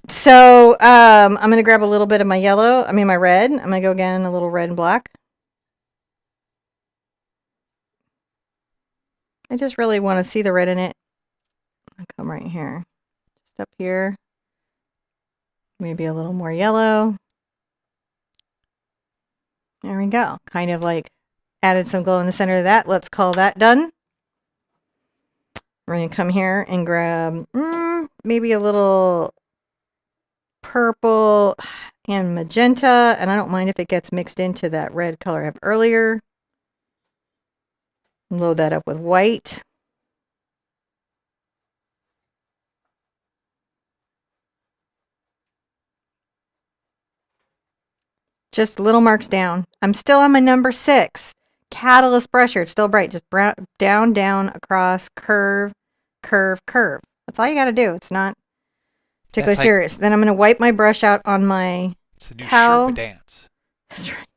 So I'm going to grab a little bit of my my red. I'm going to go again a little red and black. I just really want to see the red in it. I'll come right here. Just up here. Maybe a little more yellow. There we go. Kind of like added some glow in the center of that. Let's call that done. We're going to come here and grab maybe a little purple and magenta. And I don't mind if it gets mixed into that red color I have earlier. Load that up with white. Just little marks down. I'm still on my number 6. Catalyst brush here. It's still bright. Just down, across, curve, curve, curve. That's all you got to do. It's not particularly serious. Then I'm going to wipe my brush out on my towel.
Sherpa dance.
That's right.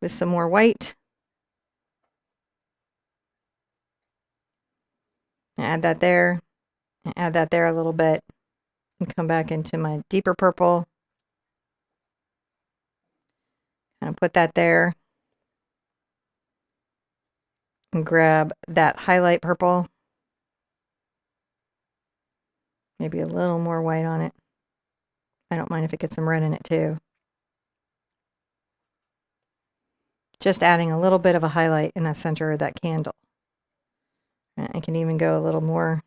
With some more white. Add that there. Add that there a little bit. And come back into my deeper purple. And put that there. And grab that highlight purple. Maybe a little more white on it. I don't mind if it gets some red in it too. Just adding a little bit of a highlight in the center of that candle. And I can even go a little more.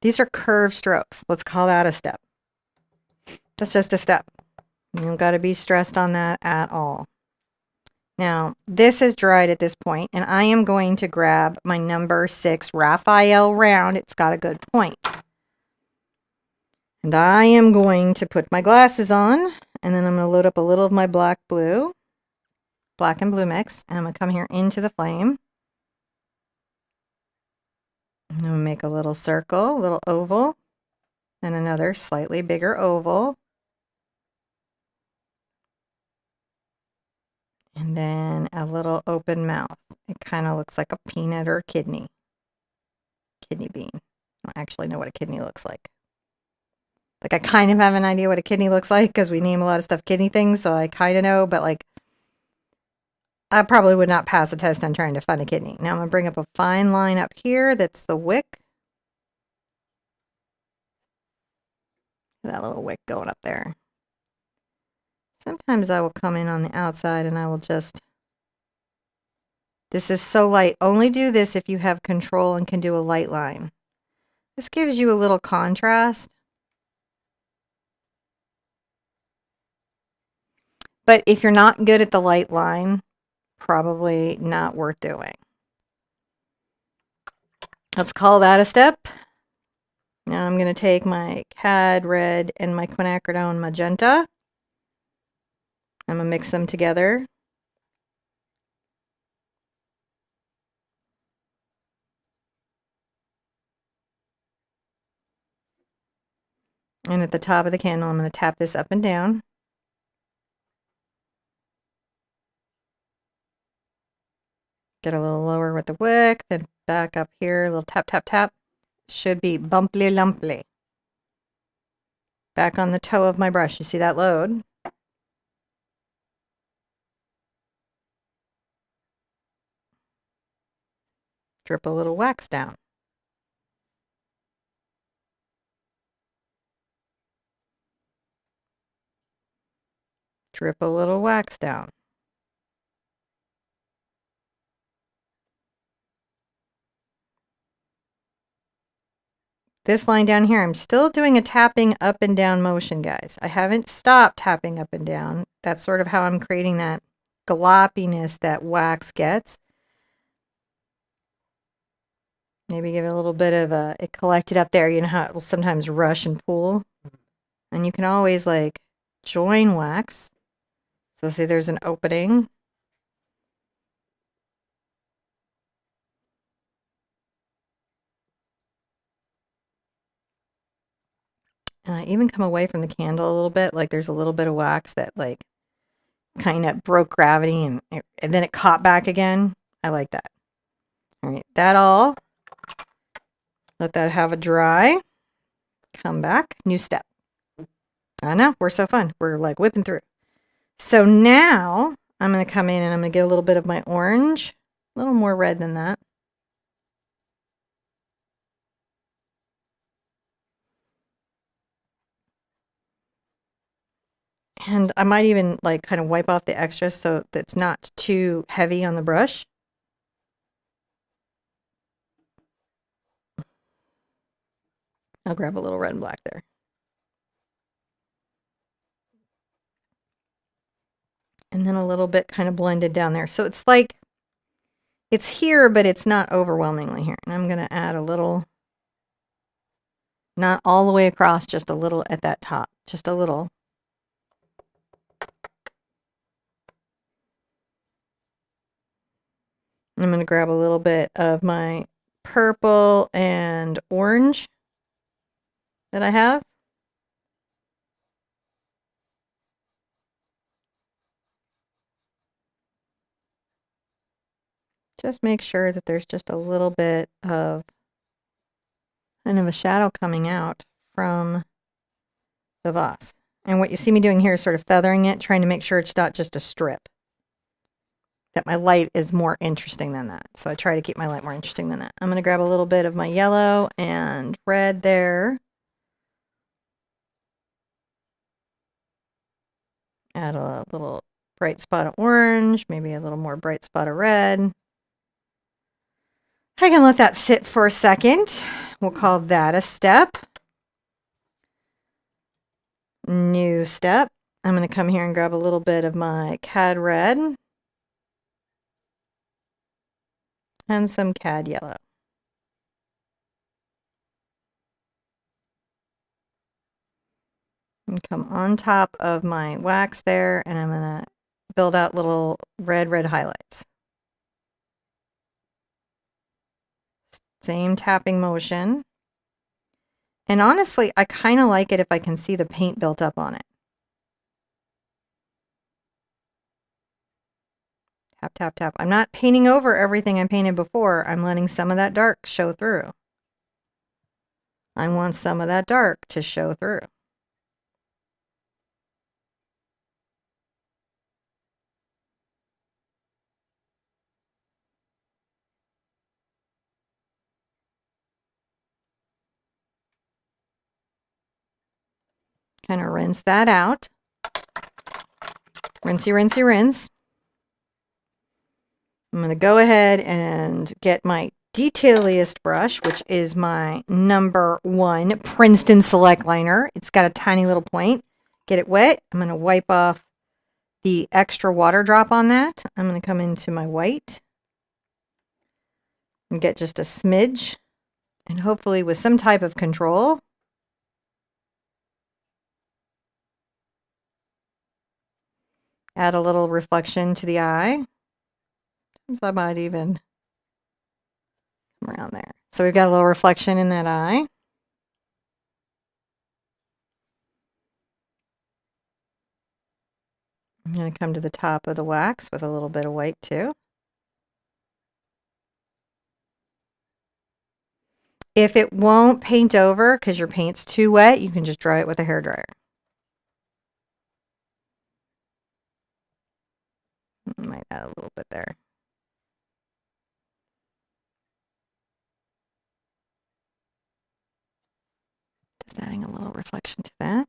These are curved strokes. Let's call that a step. That's just a step. You don't got to be stressed on that at all. Now, this is dried at this point, and I am going to grab my number 6 Raphael round. It's got a good point. And I am going to put my glasses on, and then I'm going to load up a little of my black and blue mix, and I'm going to come here into the flame. I'm going to make a little circle, a little oval, and another slightly bigger oval. And then a little open mouth. It kind of looks like a peanut or a kidney bean. I don't actually know what a kidney looks like. Like, I kind of have an idea what a kidney looks like because we name a lot of stuff kidney things, so I kind of know, but like, I probably would not pass a test on trying to find a kidney. Now I'm going to bring up a fine line up here. That's the wick. That little wick going up there. Sometimes I will come in on the outside and I will just, this is so light. Only do this if you have control and can do a light line. This gives you a little contrast. But if you're not good at the light line, probably not worth doing. Let's call that a step. Now I'm going to take my Cad Red and my quinacridone magenta. I'm going to mix them together. And at the top of the candle, I'm going to tap this up and down. Get a little lower with the wick, then back up here, a little tap, tap, tap. Should be bumply lumply. Back on the toe of my brush. You see that load? Drip a little wax down. Drip a little wax down. This line down here, I'm still doing a tapping up and down motion, guys. I haven't stopped tapping up and down. That's sort of how I'm creating that gloppiness that wax gets. Maybe give it a little bit of a, it collected up there. You know how it will sometimes rush and pool? And you can always like join wax. So see there's an opening. And I even come away from the candle a little bit, like there's a little bit of wax that like kind of broke gravity and then it caught back again. I like that. All right, that all. Let that have a dry. Come back, new step. I know, we're so fun. We're like whipping through. So now I'm going to come in and I'm going to get a little bit of my orange, a little more red than that. And I might even like kind of wipe off the extras so that it's not too heavy on the brush. I'll grab a little red and black there. And then a little bit kind of blended down there. So it's like, it's here, but it's not overwhelmingly here. And I'm going to add a little, not all the way across, just a little at that top, just a little. I'm going to grab a little bit of my purple and orange that I have. Just make sure that there's just a little bit of kind of a shadow coming out from the vase. And what you see me doing here is sort of feathering it, trying to make sure it's not just a strip. That my light is more interesting than that. So I try to keep my light more interesting than that. I'm going to grab a little bit of my yellow and red there. Add a little bright spot of orange, maybe a little more bright spot of red. I can let that sit for a second. We'll call that a step. New step. I'm going to come here and grab a little bit of my Cad Red and some Cad Yellow. And come on top of my wax there, and I'm going to build out little red highlights. Same tapping motion. And honestly, I kind of like it if I can see the paint built up on it. Tap, tap, tap. I'm not painting over everything I painted before. I'm letting some of that dark show through. I want some of that dark to show through. Kind of rinse that out. Rinsey, rinsey, rinse. I'm going to go ahead and get my detailiest brush, which is my #1 Princeton Select Liner. It's got a tiny little point. Get it wet. I'm going to wipe off the extra water drop on that, I'm going to come into my white and get just a smidge, and hopefully with some type of control. Add a little reflection to the eye. Sometimes I might even come around there. So we've got a little reflection in that eye. I'm going to come to the top of the wax with a little bit of white too. If it won't paint over because your paint's too wet, you can just dry it with a hairdryer. Might add a little bit there. Just adding a little reflection to that.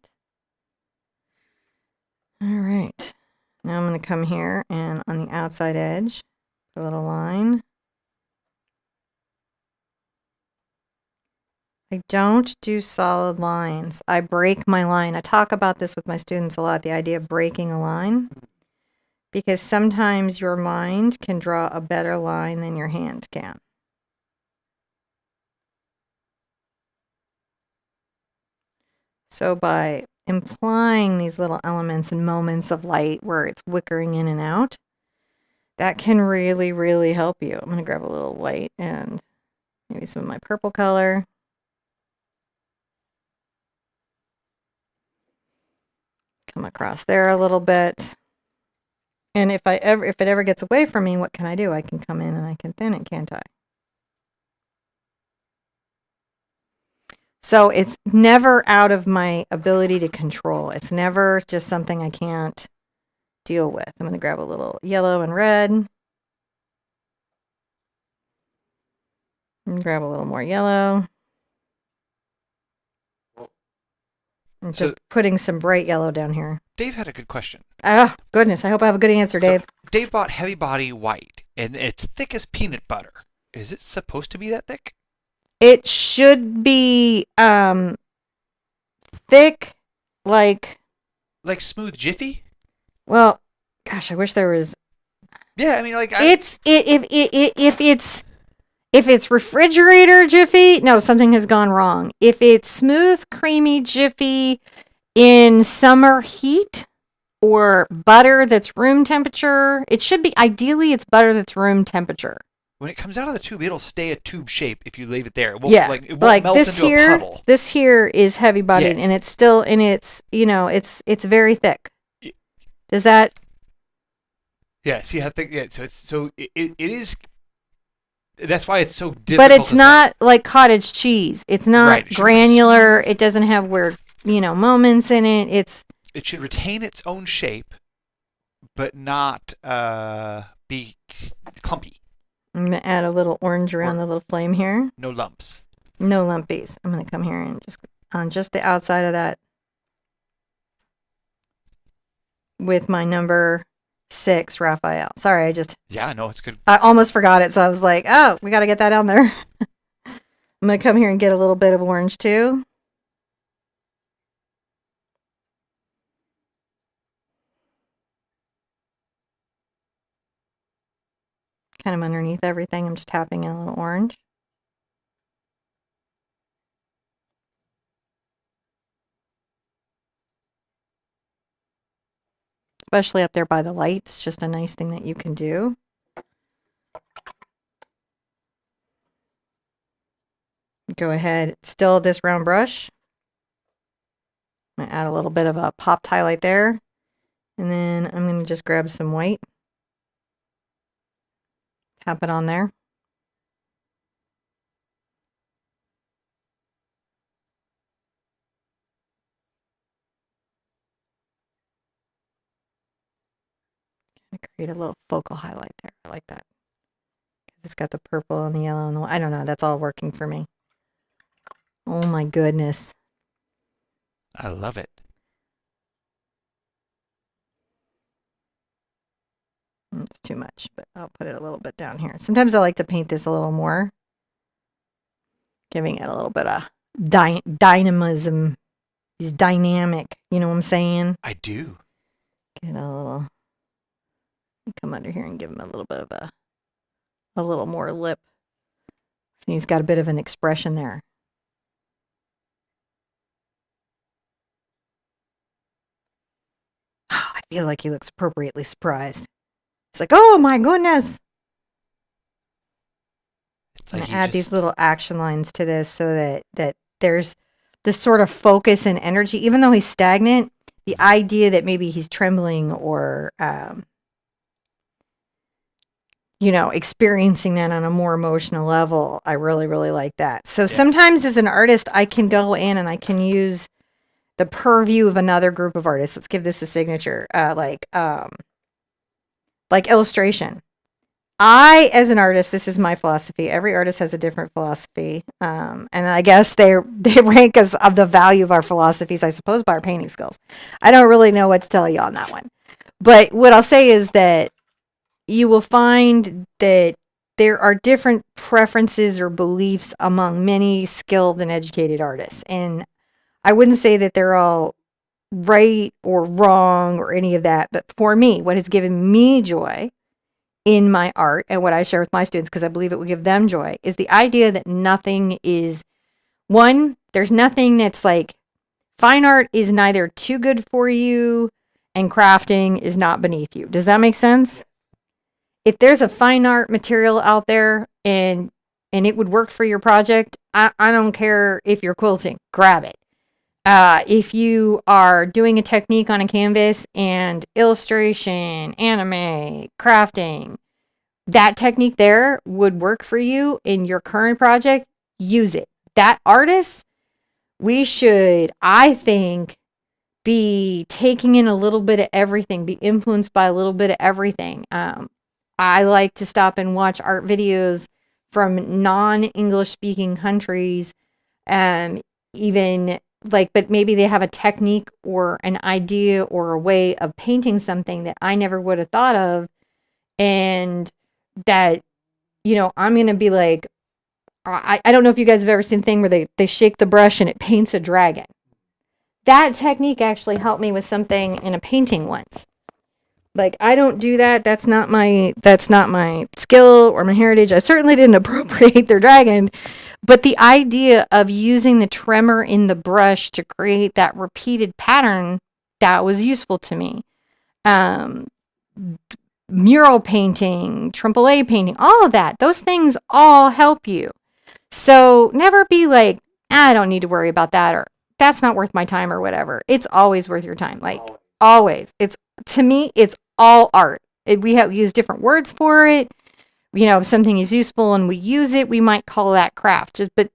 All right. Now I'm going to come here and on the outside edge, put a little line. I don't do solid lines. I break my line. I talk about this with my students a lot, the idea of breaking a line. Because sometimes your mind can draw a better line than your hand can. So by implying these little elements and moments of light where it's wickering in and out, that can really, really help you. I'm going to grab a little white and maybe some of my purple color. Come across there a little bit. And if it ever gets away from me, what can I do? I can come in and I can thin it, can't I? So it's never out of my ability to control. It's never just something I can't deal with. I'm going to grab a little yellow and red. And grab a little more yellow. I'm just putting some bright yellow down here.
Dave had a good question.
Oh, goodness. I hope I have a good answer, Dave.
So Dave bought heavy body white, and it's thick as peanut butter. Is it supposed to be that thick?
It should be thick, like
smooth Jiffy.
Well, gosh, I wish there was.
Yeah, I mean,
if it's refrigerator Jiffy, no, something has gone wrong. If it's smooth, creamy Jiffy in summer heat or butter that's room temperature, it should be, ideally it's butter that's room temperature.
When it comes out of the tube, it'll stay a tube shape if you leave it there. It won't,
yeah,
it won't melt into a puddle.
This here is heavy bodied, and it's still, and it's, it's very thick. Does that?
Yeah, see how thick, it is. That's why it's so difficult.
But it's not like cottage cheese. It's not granular. It doesn't have weird, moments in it.
It should retain its own shape, but not be clumpy.
I'm going to add a little orange around the little flame here.
No lumps.
No lumpies. I'm going to come here and just the outside of that with my number 6 Raphael. Sorry,
Yeah, no, it's good.
I almost forgot it, so I was like, oh, we got to get that on there. I'm going to come here and get a little bit of orange too. Kind of underneath everything, I'm just tapping in a little orange. Especially up there by the lights, just a nice thing that you can do. Go ahead, still this round brush. I'm going to add a little bit of a popped highlight there. And then I'm going to just grab some white. Tap it on there. Create a little focal highlight there. I like that. It's got the purple and the yellow and the I don't know. That's all working for me. Oh my goodness.
I love it.
It's too much, but I'll put it a little bit down here. Sometimes I like to paint this a little more, giving it a little bit of dynamism. He's dynamic. You know what I'm saying?
I do.
Get a little Come under here and give him a little bit of a little more lip. So he's got a bit of an expression there. I feel like he looks appropriately surprised. It's like, oh my goodness. I'm going to add these little action lines to this so that there's this sort of focus and energy. Even though he's stagnant, the idea that maybe he's trembling or, experiencing that on a more emotional level, I really, really like that. So sometimes as an artist, I can go in and I can use the purview of another group of artists. Let's give this a signature, like illustration. I, as an artist, this is my philosophy. Every artist has a different philosophy. And I guess they rank us of the value of our philosophies, I suppose, by our painting skills. I don't really know what to tell you on that one. But what I'll say is that you will find that there are different preferences or beliefs among many skilled and educated artists. And I wouldn't say that they're all right or wrong or any of that. But for me, what has given me joy in my art and what I share with my students, because I believe it will give them joy, is the idea that nothing is, there's nothing that's like, fine art is neither too good for you and crafting is not beneath you. Does that make sense? If there's a fine art material out there and it would work for your project, I don't care if you're quilting, grab it. If you are doing a technique on a canvas and illustration, anime, crafting, that technique there would work for you in your current project, use it. That artist, we should, I think, be taking in a little bit of everything, be influenced by a little bit of everything. I like to stop and watch art videos from non-English speaking countries, even like, but maybe they have a technique or an idea or a way of painting something that I never would have thought of. And that, I'm going to be like, I don't know if you guys have ever seen the thing where they shake the brush and it paints a dragon. That technique actually helped me with something in a painting once. Like, I don't do that. That's not my skill or my heritage. I certainly didn't appropriate their dragon. But the idea of using the tremor in the brush to create that repeated pattern, that was useful to me. Mural painting, AAA painting, all of that. Those things all help you. So never be like, I don't need to worry about that, or that's not worth my time or whatever. It's always worth your time. Like, always. To me, it's all art. We use different words for it. If something is useful and we use it, we might call that craft. But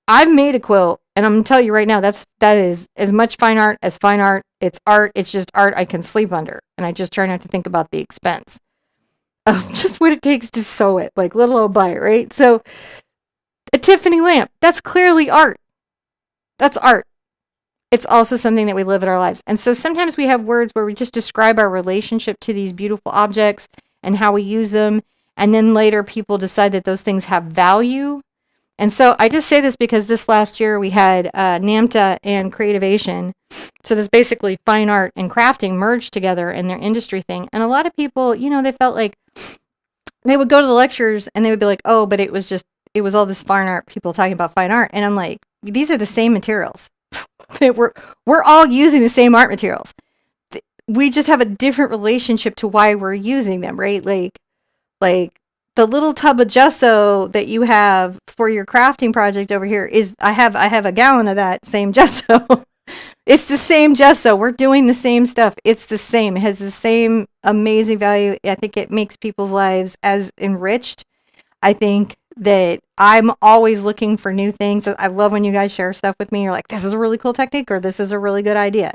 I've made a quilt, and I'm going to tell you right now, that is as much fine art as fine art. It's art. It's just art I can sleep under. And I just try not to think about the expense of just what it takes to sew it, like little old bite, right? So a Tiffany lamp, that's clearly art. That's art. It's also something that we live in our lives. And so sometimes we have words where we just describe our relationship to these beautiful objects and how we use them. And then later people decide that those things have value. And so I just say this because this last year we had NAMTA and Creativation. So this basically fine art and crafting merged together in their industry thing. And a lot of people, they felt like they would go to the lectures and they would be like, oh, but it was all this fine art, people talking about fine art. And I'm like, these are the same materials. We're all using the same art materials. We just have a different relationship to why we're using them, right? Like the little tub of gesso that you have for your crafting project over here is, I have a gallon of that same gesso. It's the same gesso. We're doing the same stuff. It's the same. It has the same amazing value. I think it makes people's lives as enriched. I think that I'm always looking for new things. I love when you guys share stuff with me. You're like, this is a really cool technique, or this is a really good idea.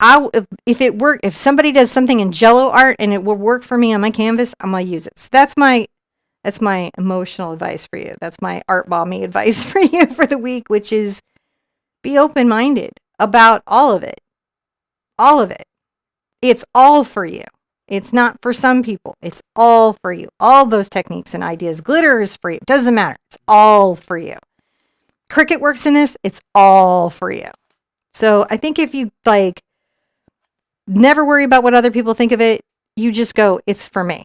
If somebody does something in Jello art and it will work for me on my canvas, I'm gonna use it. So that's my emotional advice for you. That's my art balmy advice for you for the week, which is be open-minded about all of it. All of it. It's all for you. It's not for some people. It's all for you. All those techniques and ideas. Glitter is free. It doesn't matter. It's all for you. Cricut works in this. It's all for you. So I think if you never worry about what other people think of it, you just go, it's for me.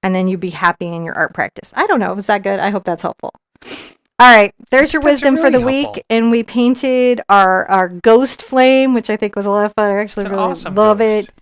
And then you'd be happy in your art practice. I don't know. Was that good? I hope that's helpful. All right. There's your
That's
wisdom for
really
the
helpful.
week. And we painted our ghost flame, which I think was a lot of fun. I actually
It's an
really
awesome
love
ghost.
it.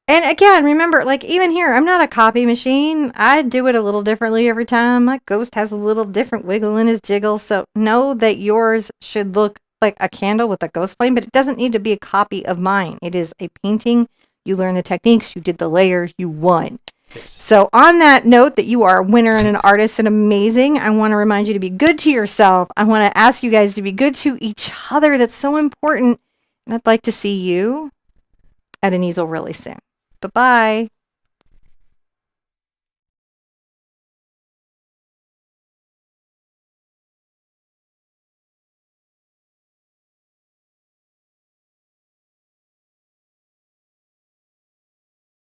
And again, remember, like even here, I'm not a copy machine. I do it a little differently every time. My ghost has a little different wiggle in his jiggle. So know that yours should look like a candle with a ghost flame, but it doesn't need to be a copy of mine. It is a painting. You learn the techniques, you did the layers, you won.
Yes.
So on that note that you are a winner and an artist and amazing, I want to remind you to be good to yourself. I want to ask you guys to be good to each other. That's so important. And I'd like to see you at an easel really soon. Bye-bye.